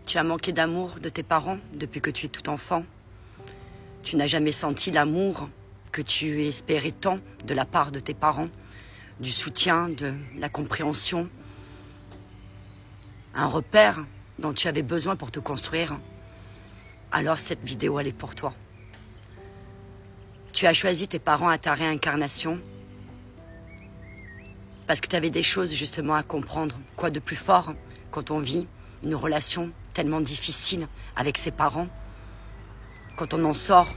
Tu as manqué d'amour de tes parents depuis que tu es tout enfant. Tu n'as jamais senti l'amour que tu espérais tant de la part de tes parents, du soutien, de la compréhension, un repère dont tu avais besoin pour te construire. Alors cette vidéo, elle est pour toi. Tu as choisi tes parents à ta réincarnation parce que tu avais des choses justement à comprendre. Quoi de plus fort quand on vit une relation tellement difficile avec ses parents, quand on en sort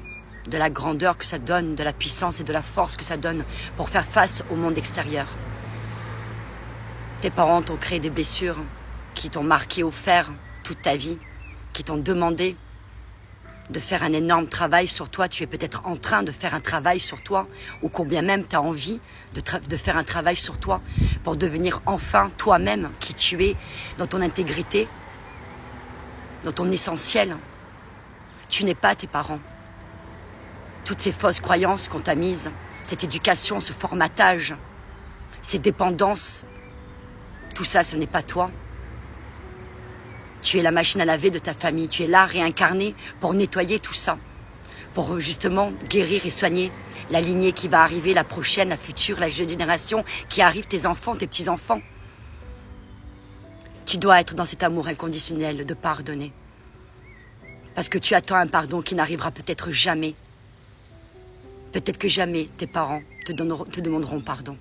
de la grandeur que ça donne, de la puissance et de la force que ça donne pour faire face au monde extérieur. Tes parents t'ont créé des blessures qui t'ont marqué au fer toute ta vie, qui t'ont demandé de faire un énorme travail sur toi. Tu es peut-être en train de faire un travail sur toi, ou combien même tu as envie de faire un travail sur toi pour devenir enfin toi-même qui tu es, dans ton intégrité, dans ton essentiel. Tu n'es pas tes parents. Toutes ces fausses croyances qu'on t'a mises, cette éducation, ce formatage, ces dépendances, tout ça, ce n'est pas toi. Tu es la machine à laver de ta famille. Tu es là, réincarné, pour nettoyer tout ça. Pour justement guérir et soigner la lignée qui va arriver, la prochaine, la future, la jeune génération qui arrive, tes enfants, tes petits-enfants. Tu dois être dans cet amour inconditionnel de pardonner. Parce que tu attends un pardon qui n'arrivera peut-être jamais. Peut-être que jamais tes parents te demanderont pardon.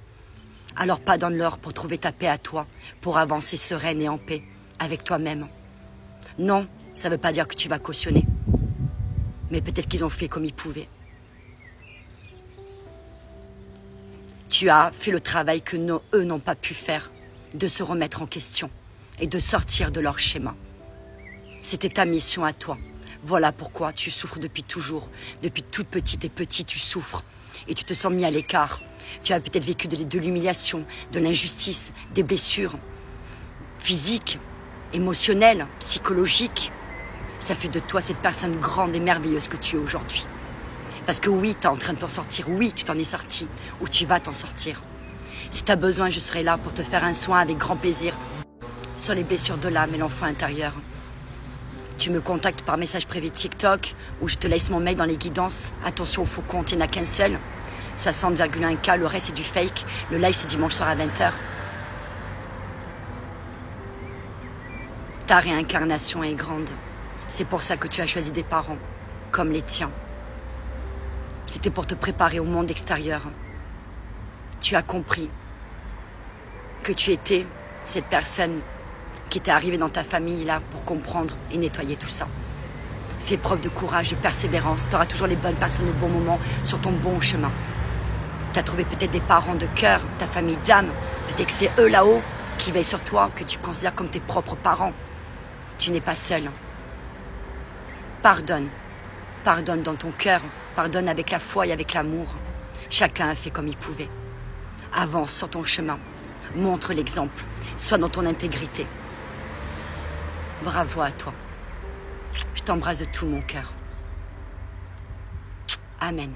Alors pardonne-leur pour trouver ta paix à toi, pour avancer sereine et en paix avec toi-même. Non, ça ne veut pas dire que tu vas cautionner. Mais peut-être qu'ils ont fait comme ils pouvaient. Tu as fait le travail que eux n'ont pas pu faire, de se remettre en question et de sortir de leur schéma. C'était ta mission à toi. Voilà pourquoi tu souffres depuis toujours. Depuis toute petite et petit, tu souffres. Et tu te sens mis à l'écart. Tu as peut-être vécu de l'humiliation, de l'injustice, des blessures physiques, émotionnelles, psychologiques. Ça fait de toi cette personne grande et merveilleuse que tu es aujourd'hui. Parce que oui, tu es en train de t'en sortir. Oui, tu t'en es sorti. Ou tu vas t'en sortir. Si tu as besoin, je serai là pour te faire un soin avec grand plaisir sur les blessures de l'âme et l'enfant intérieur. Tu me contactes par message privé TikTok ou je te laisse mon mail dans les guidances. Attention au faux compte, il n'y en a qu'un seul. 60,1K, le reste c'est du fake. Le live c'est dimanche soir à 20h. Ta réincarnation est grande. C'est pour ça que tu as choisi des parents comme les tiens. C'était pour te préparer au monde extérieur. Tu as compris que tu étais cette personne qui était arrivée dans ta famille là pour comprendre et nettoyer tout ça. Fais preuve de courage, de persévérance. Tu auras toujours les bonnes personnes au bon moment sur ton bon chemin. Tu as trouvé peut-être des parents de cœur, ta famille d'âme. Peut-être que c'est eux là-haut qui veillent sur toi, que tu considères comme tes propres parents. Tu n'es pas seul. Pardonne. Pardonne dans ton cœur. Pardonne avec la foi et avec l'amour. Chacun a fait comme il pouvait. Avance sur ton chemin. Montre l'exemple. Sois dans ton intégrité. Bravo à toi. Je t'embrasse de tout mon cœur. Amen.